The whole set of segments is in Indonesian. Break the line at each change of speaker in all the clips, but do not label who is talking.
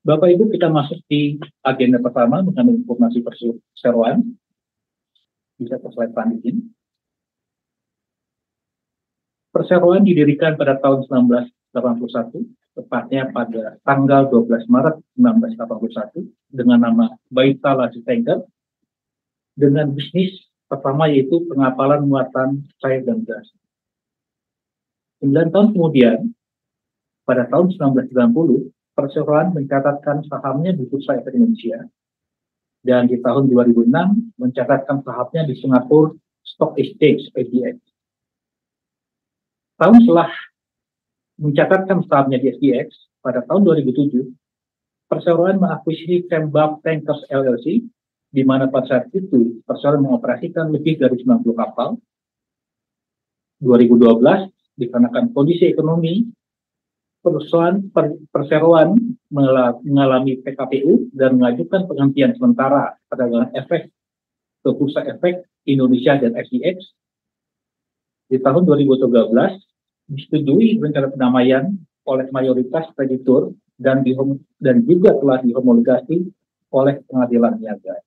Bapak Ibu, kita masuk di agenda pertama mengenai informasi perseroan. Bisa ke slide selanjutnya. Perseroan didirikan pada tahun 1981, tepatnya pada tanggal 12 Maret 1981, dengan nama Baita Lasih Tanker, dengan bisnis pertama yaitu pengapalan muatan cair dan gas. 9 tahun kemudian, pada tahun 1990, Perseroan mencatatkan sahamnya di Bursa Efek Indonesia, dan di tahun 2006 mencatatkan sahamnya di Singapore Stock Exchange (SGX). Tahun setelah mencatatkan sahamnya di SGX, pada tahun 2007, Perseroan mengakuisisi Tembak Tankers LLC, di mana pada saat itu Perseroan mengoperasikan lebih dari 90 kapal. 2012, dikarenakan kondisi ekonomi, Perseroan mengalami PKPU dan mengajukan penghentian sementara perdagangan efek ke Bursa Efek Indonesia dan SGX. Di tahun 2013 disetujui rencana pendamaian oleh mayoritas kreditur dan juga telah dihomologasi oleh Pengadilan Niaga.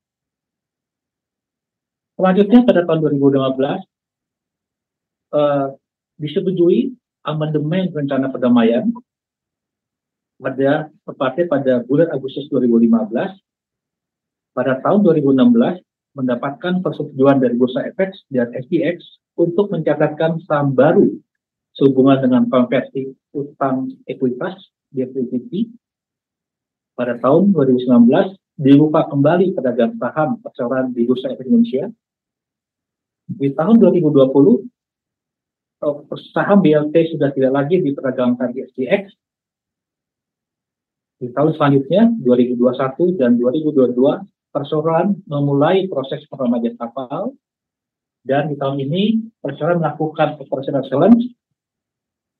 Selanjutnya pada tahun 2015 disetujui amandemen rencana perdamaian tepatnya pada bulan Agustus 2015. Pada tahun 2016 mendapatkan persetujuan dari Bursa Efek dan SGX untuk mencatatkan saham baru sehubungan dengan konversi utang ekuitas (equity). Pada tahun 2019 dibuka kembali perdagangan saham perseroan di Bursa Efek Indonesia. Di tahun 2020 saham BLT sudah tidak lagi diperdagangkan di SGX. Di tahun selanjutnya, 2021 dan 2022, Perseroan memulai proses peremajaan kapal, dan di tahun ini Perseroan melakukan operational excellence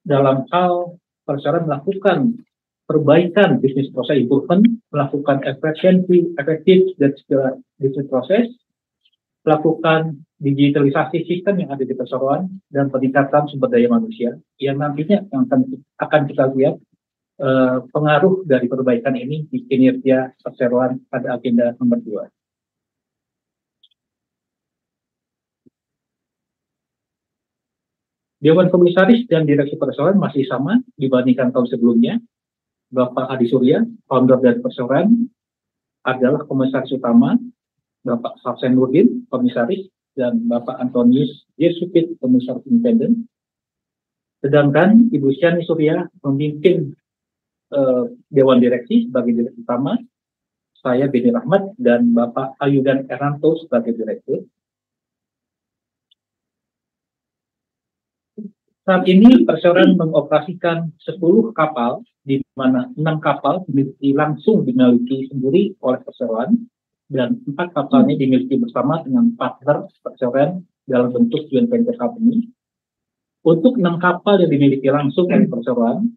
dalam hal Perseroan melakukan perbaikan bisnis proses improvement, melakukan efektif dan segala bisnis proses, melakukan digitalisasi sistem yang ada di Perseroan, dan peningkatan sumber daya manusia yang nantinya akan kita lihat pengaruh dari perbaikan ini di kinerja Perseroan pada agenda nomor 2. Dewan Komisaris dan Direksi Perseroan masih sama dibandingkan tahun sebelumnya. Bapak Adi Surya, founder dari Perseroan, adalah komisaris utama, Bapak Safsen Nurdin, komisaris, dan Bapak Antonius Jesupit, komisaris independen. Sedangkan Ibu Syani Surya memimpin Dewan Direksi sebagai direktur utama, saya Beni Rahmat, dan Bapak Ayudan Erranto sebagai direktur. Saat ini Perseroan mengoperasikan 10 kapal, di mana 6 kapal langsung dimiliki sendiri oleh Perseroan, dan 4 kapalnya dimiliki bersama dengan partner Perseroan dalam bentuk joint venture company. Untuk 6 kapal yang dimiliki langsung oleh Perseroan,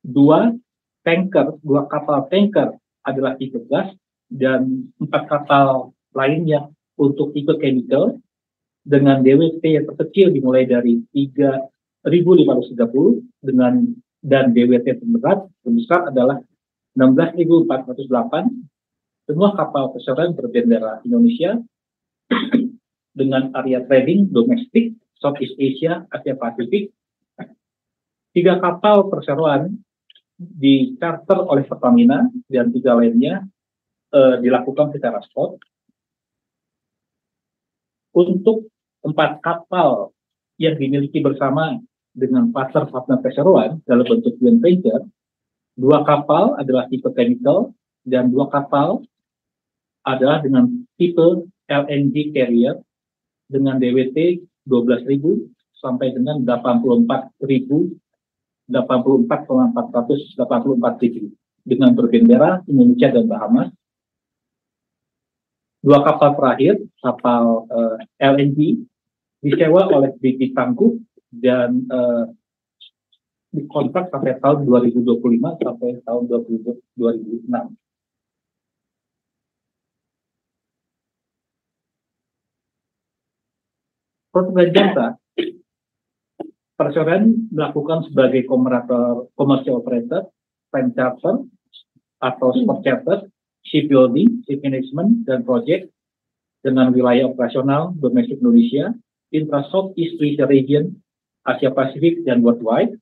2 kapal tanker adalah tipe gas, dan 4 kapal lainnya untuk tipe chemical dengan DWT yang terkecil dimulai dari 3.530 dan DWT terbesar adalah 16.408. Semua kapal Perseroan berbendera Indonesia dengan area trading domestik Southeast Asia, Asia Pasifik. 3 kapal Perseroan di-charter oleh Pertamina dan 3 lainnya dilakukan secara spot. Untuk 4 kapal yang dimiliki bersama dengan partner Perseroan dalam bentuk joint venture, 2 kapal adalah tipe chemical dan 2 kapal adalah dengan tipe LNG carrier dengan DWT 12.000 sampai dengan 84.484 dengan berbendera Indonesia dan Bahamas. 2 kapal terakhir, kapal LNG, disewa oleh BP Tangguh dan dikontrak sampai tahun 2025 sampai tahun 2006. Program jasa Perseroan melakukan sebagai commercial operator time charter atau spot charter, shipbuilding, ship management, dan project dengan wilayah operasional domestik Indonesia, intra-Southeast Asia region, Asia Pasifik, dan worldwide.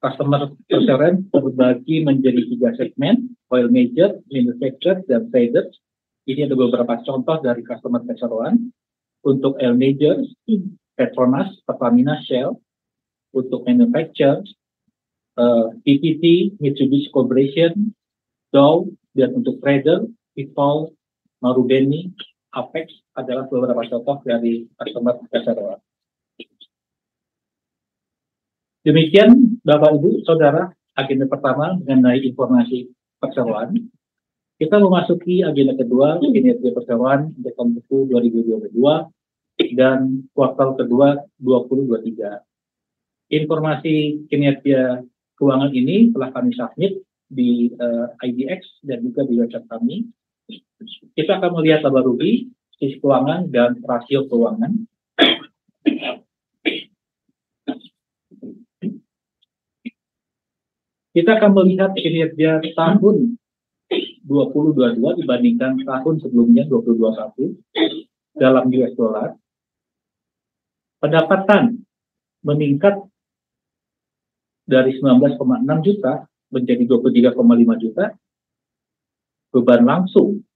Customer perseroan terbagi menjadi 3 segmen, oil major, manufacturer, dan traders. Ini ada beberapa contoh dari customer perseroan. Untuk oil major, Petronas, Pertamina, Shell. Untuk manufacturer, PTT, Mitsubishi Corporation, Dow, dan untuk trader, Vitol, Marubeni, Apex adalah beberapa contoh dari customer perseroan. Demikian Bapak Ibu Saudara, agenda pertama mengenai informasi perseroan. Kita memasuki agenda kedua, kinerja perseroan untuk tahun 2022 dan kuartal kedua 2023. Informasi kinerja keuangan ini telah kami submit di IDX dan juga di website kami. Kita akan melihat laba rugi, sisi keuangan, dan rasio keuangan. Kita akan melihat kinerja tahun 2022 dibandingkan tahun sebelumnya 2021 dalam US dollar. Pendapatan meningkat dari 19,6 juta menjadi 23,5 juta. Beban langsung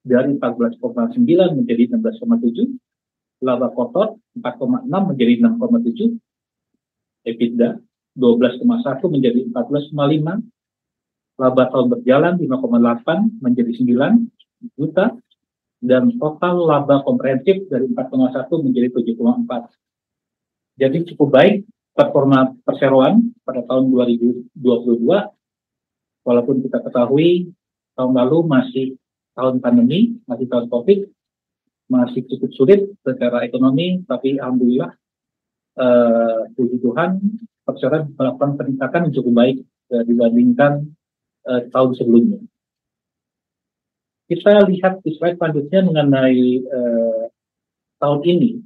dari 14,9 menjadi 16,7. Laba kotor 4,6 menjadi 6,7. EBITDA 12,1 menjadi 14,5. Laba tahun berjalan 5,8 menjadi 9 juta. Dan total laba komprehensif dari 4,1 menjadi 7,4. Jadi cukup baik performa perseroan pada tahun 2022. Walaupun kita ketahui tahun lalu masih tahun pandemi, masih tahun COVID, masih cukup sulit secara ekonomi, tapi alhamdulillah puji Tuhan perseroan melakukan peningkatan yang cukup baik dibandingkan tahun sebelumnya. Kita lihat di slide selanjutnya mengenai tahun ini.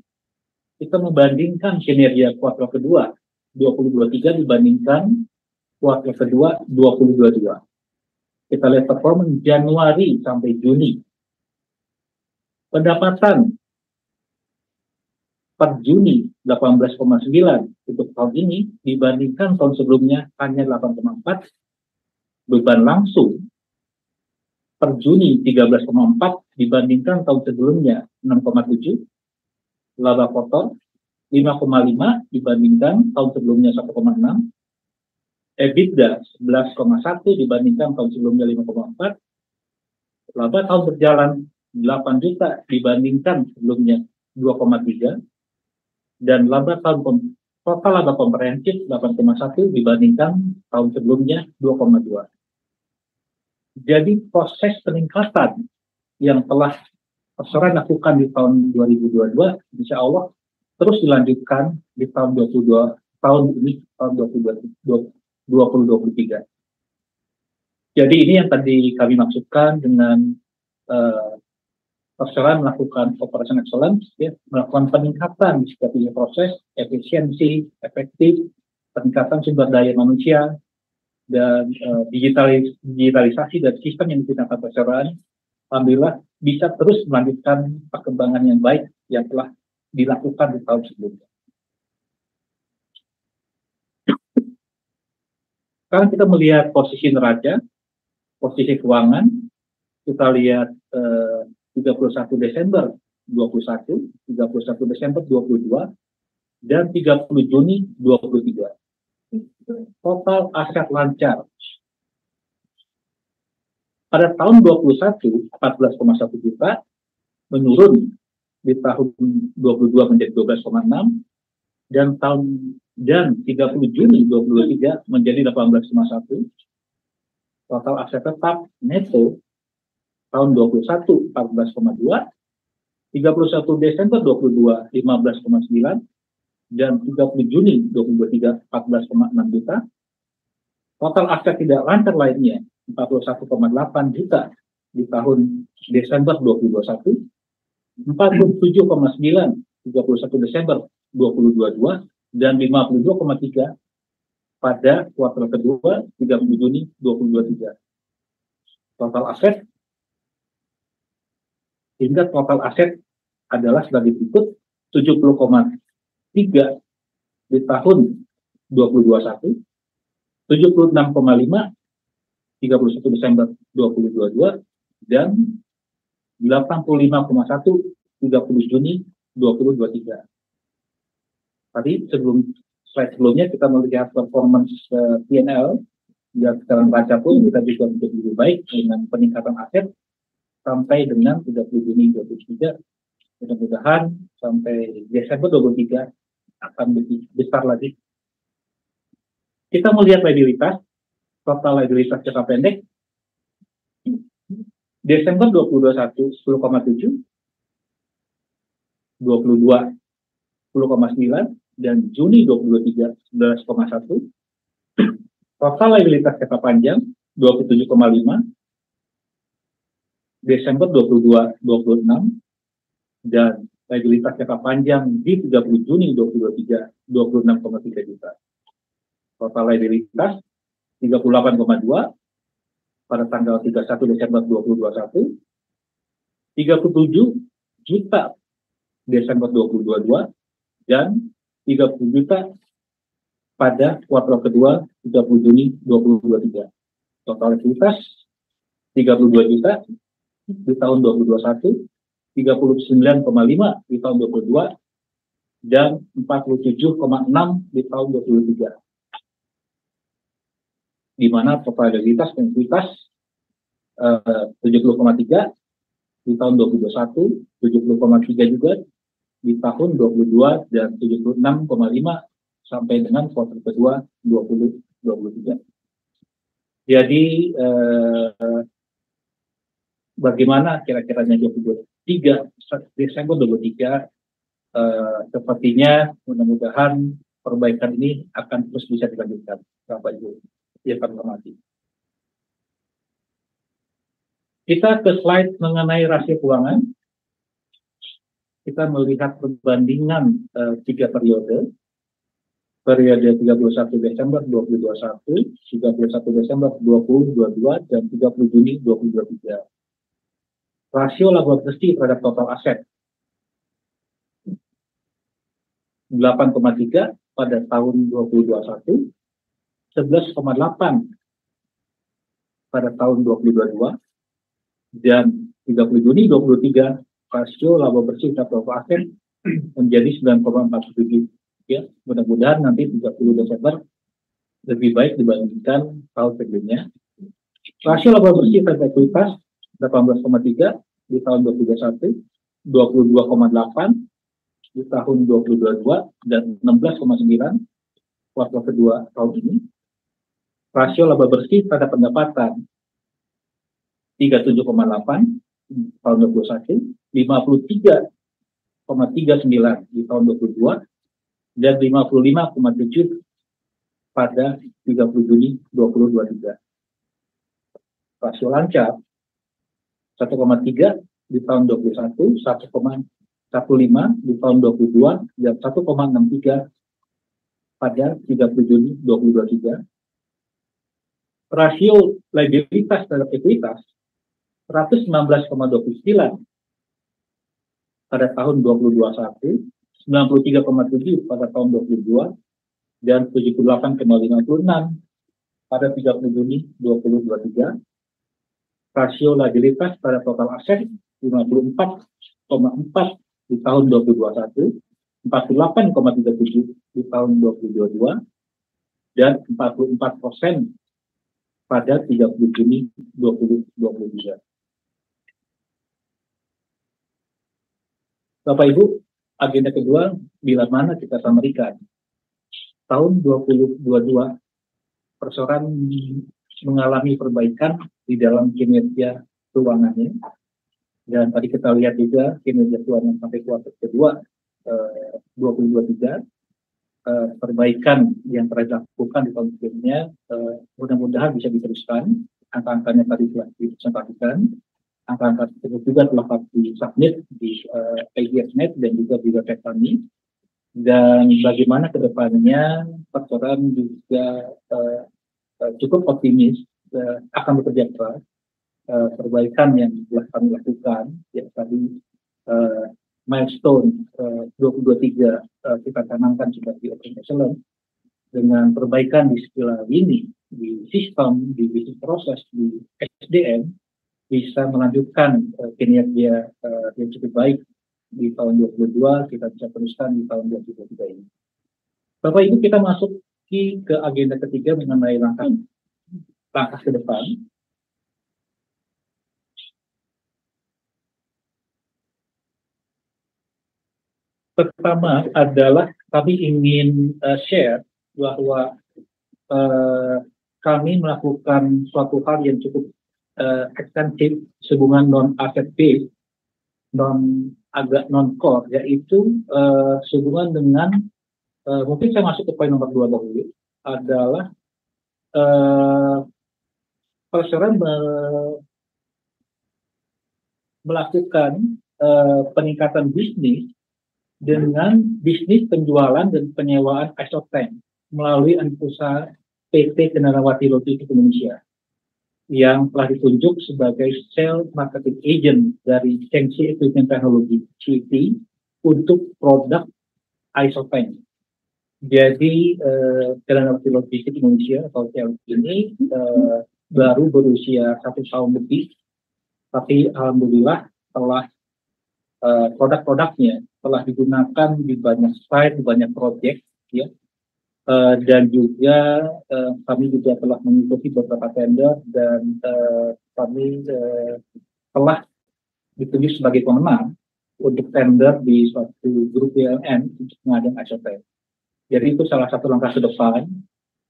Kita membandingkan kinerja kuartal kedua 2023 dibandingkan kuartal kedua 2022. Kita lihat performa Januari sampai Juni. Pendapatan per Juni 18,9 untuk tahun ini dibandingkan tahun sebelumnya hanya 8,4. Beban langsung per Juni 13,4 dibandingkan tahun sebelumnya 6,7. Laba kotor 5,5 dibandingkan tahun sebelumnya 1,6. EBITDA 11,1 dibandingkan tahun sebelumnya 5,4. Laba tahun berjalan 8 juta dibandingkan sebelumnya 2,3. Dan laba tahun total laba komprehensif 8,1 dibandingkan tahun sebelumnya 2,2. Jadi proses peningkatan yang telah perseroan lakukan di tahun 2022, insya Allah terus dilanjutkan di tahun 2023. Jadi ini yang tadi kami maksudkan dengan perseroan melakukan operation excellence, ya, melakukan peningkatan di setiap proses, efisiensi, efektif, peningkatan sumber daya manusia, dan digitalisasi dan sistem yang digunakan perseroan, alhamdulillah bisa terus melanjutkan perkembangan yang baik yang telah dilakukan di tahun sebelumnya. Sekarang kita melihat posisi neraca, posisi keuangan. Kita lihat 31 Desember 21, 31 Desember 22, dan 30 Juni 23. Total aset lancar. Pada tahun 21, 14,1 juta, menurun di tahun 22 menjadi 12,6, dan 30 Juni 2023 menjadi 18,1. Total aset tetap neto tahun 21 14,2, 31 Desember 22 15,9, dan 30 Juni 2023 14,6 juta. Total aset tidak lancar lainnya 41,8 juta di tahun Desember 2021, 47,9 31 Desember 2022, dan 52,3 pada kuartal kedua 30 Juni 2023. Total aset hingga total aset adalah sebagai berikut: 70,3 di tahun 2021, 76,5 31 Desember 2022, dan 85,1 30 Juni 2023. Tadi slide sebelumnya kita melihat performance P&L yang sekarang baca pun kita juga menjadi lebih baik dengan peningkatan aset sampai dengan 30 Juni 2023. Mudah-mudahan sampai Desember 2023 akan lebih besar lagi. Kita melihat liabilitas, total liabilitas jangka pendek Desember 2021 10,7, 22 10,9, dan Juni 2023 11,1. Total liabilitas jangka panjang 27,5, Desember 22 26, dan liabilitas jangka panjang di 30 Juni 2023 26,3 juta. Total liabilitas 38,2 pada tanggal 31 Desember 2021, 37 juta Desember 2022, dan 30 juta pada kuartal kedua 30 Juni 2023. Total likuiditas 32 juta di tahun 2021, 39,5 di tahun 2022, dan 47,6 di tahun 2023. Di mana total likuiditas dan likuiditas 70,3 di tahun 2021, 70,3 juga di tahun 2022, dan 76,5 sampai dengan kuartal kedua 2023. Jadi bagaimana kira-kiranya 2023 Desember 2023, sepertinya mudah-mudahan perbaikan ini akan terus bisa dilanjutkan, Bapak Ibu yang kami hormati. Kita ke slide mengenai rasio keuangan. Kita melihat perbandingan 3 periode 31 Desember 2021, 31 Desember 2022, dan 30 Juni 2023. Rasio laba bersih terhadap total aset 8,3 pada tahun 2021, 11,8 pada tahun 2022, dan 30 Juni 2023 rasio laba bersih terhadap total aset menjadi 9,47. Ya, mudah-mudahan nanti 30 Desember lebih baik dibandingkan tahun sebelumnya. Rasio laba bersih terhadap likuiditas 18,3 di tahun 2021, 22,8 di tahun 2022, dan 16,9 kuartal kedua tahun ini. Rasio laba bersih terhadap pendapatan 37,8 tahun 2021, 53,39 di tahun 2022, dan 55,7 pada 30 Juni 2023. Rasio lancar 1,3 di tahun 2021, 1,15 di tahun 2022, dan 1,63 pada 30 Juni 2023. Rasio liabilitas terhadap ekuitas 119,29 pada tahun 2021, 93,7 pada tahun 2022, dan 78,56 pada 30 Juni 2023. Rasio liabilitas pada total aset 54,4 di tahun 2021, 48,37 di tahun 2022, dan 44% pada 30 Juni 2023. Bapak Ibu, agenda kedua, bila mana kita samarikan tahun 2022 perseroan mengalami perbaikan di dalam kinerja keuangannya, dan tadi kita lihat juga kinerja keuangan sampai kuartal kedua 2023, perbaikan yang telah dilakukan di tahun sebelumnya, mudah-mudahan bisa diteruskan. Angka-angkanya tadi telah dipresentasikan. Angka-angka tersebut juga telah disubmit di IGSnet dan juga di website kami. dan bagaimana ke depannya perseroan juga cukup optimis akan bekerja keras perbaikan yang telah kami lakukan ya tadi milestone 2023 kita canangkan sebagai Open Excellence dengan perbaikan di segala lini, di sistem, di bisnis proses, di SDM bisa melanjutkan kinerja yang cukup baik di tahun 2022, kita bisa teruskan di tahun 2023 ini. Bapak Ibu, kita masuk ke agenda ketiga mengenai langkah ke depan. Pertama adalah kami ingin share bahwa kami melakukan suatu hal yang cukup ekstensif sehubungan non-asset based, agak non-core, yaitu sehubungan dengan mungkin saya masuk ke poin nomor 2 dahulu, adalah perseroan melakukan peningkatan bisnis dengan bisnis penjualan dan penyewaan ISO tank melalui anak usaha PT Cenderawasih Logistik Indonesia yang telah ditunjuk sebagai sales marketing agent dari Chengxi Equipment Technology (CET) untuk produk ISO tank. Jadi Cenderawasih Logistik Indonesia atau CLI ini baru berusia 1 tahun lebih, tapi alhamdulillah telah produk-produknya telah digunakan di banyak site, di banyak proyek, ya. Dan juga kami juga telah mengikuti beberapa tender dan kami telah ditunjuk sebagai pemenang untuk tender di suatu grup BUMN untuk pengadaan ISOTEC. Jadi itu salah satu langkah ke depan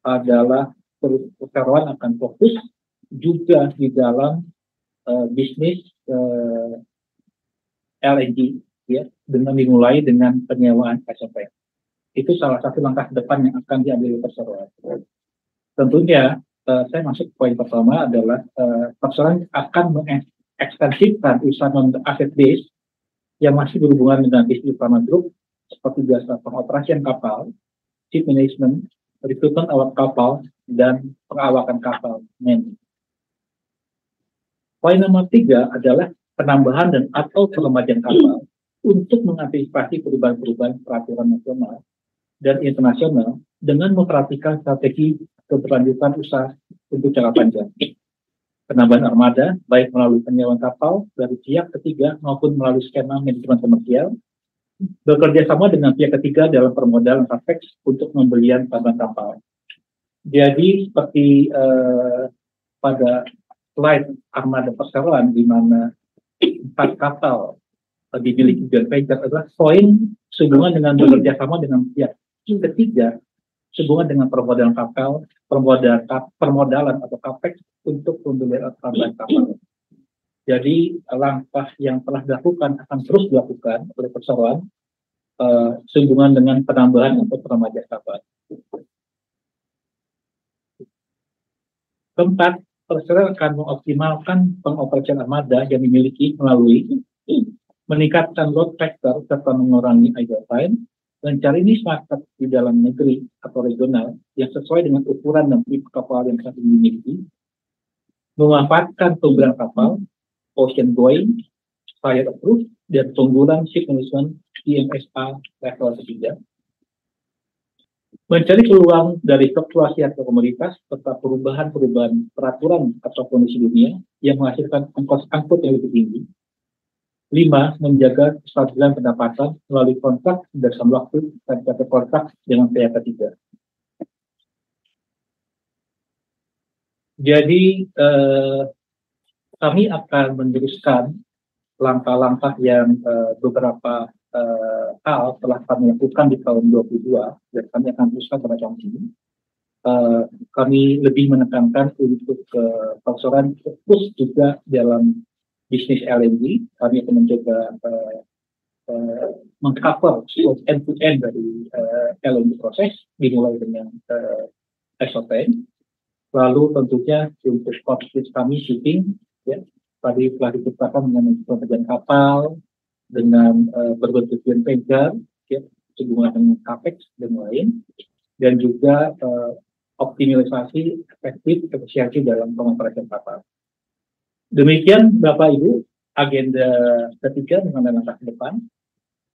adalah perseroan akan fokus juga di dalam bisnis LNG, ya, dengan dimulai dengan penyewaan ISOTEC. Itu salah satu langkah ke depan yang akan diambil perseroan. Tentunya saya masuk ke poin pertama adalah perseroan akan mengekstensifkan usaha non-asset base yang masih berhubungan dengan bisnis utama grup seperti jasa pengoperasian kapal, ship management, rekrutmen awak kapal, dan pengawakan kapal. Poin nomor 3 adalah penambahan dan atau perlembagaan kapal untuk mengantisipasi perubahan-perubahan peraturan nasional dan internasional dengan memperhatikan strategi keberlanjutan usaha untuk jangka panjang. Penambahan armada, baik melalui penyewaan kapal dari pihak ketiga maupun melalui skema manajemen komersial, bekerja sama dengan pihak ketiga dalam permodalan capex untuk pembelian tambahan kapal. Jadi seperti pada slide armada perseroan di mana 4 kapal dimiliki joint venture adalah poin sehubungan dengan bekerja sama dengan pihak ketiga sehubungan dengan permodalan kapal, permodalan atau capex untuk pembelian tambahan kapal. Jadi langkah yang telah dilakukan akan terus dilakukan oleh perseroan sehubungan dengan penambahan atau peremajaan kapal. Keempat, perseroan akan mengoptimalkan pengoperasian armada yang dimiliki melalui meningkatkan load factor serta mengurangi idle time, mencari niche market di dalam negeri atau regional yang sesuai dengan ukuran dan tipe kapal yang saat ini dimiliki, memanfaatkan keunggulan kapal, ocean going, fire approved, dan keunggulan ship management IMSA level 3, mencari peluang dari fluktuasi harga komoditas serta perubahan-perubahan peraturan atau kondisi dunia yang menghasilkan ongkos angkut yang lebih tinggi. 5. Menjaga kestabilan pendapatan melalui kontrak berdasarkan waktu dan catat kontrak dengan pihak ketiga. Jadi kami akan meneruskan langkah-langkah yang beberapa hal telah kami lakukan di tahun 2022 dan kami akan teruskan pada tahun ini. Kami lebih menekankan untuk perseroan fokus juga dalam bisnis LNG. Kami akan mencoba mengcover end-to-end dari LNG proses dimulai dengan SOP. Lalu tentunya untuk bisnis kami shipping, ya, tadi telah diceritakan mengenai pekerjaan kapal dengan berbentuk joint venture, ya, sehubungan dengan capex dan lain, dan juga optimalisasi efisiensi dalam pengoperasian kapal. Demikian Bapak Ibu agenda ketiga mengenai langkah ke depan.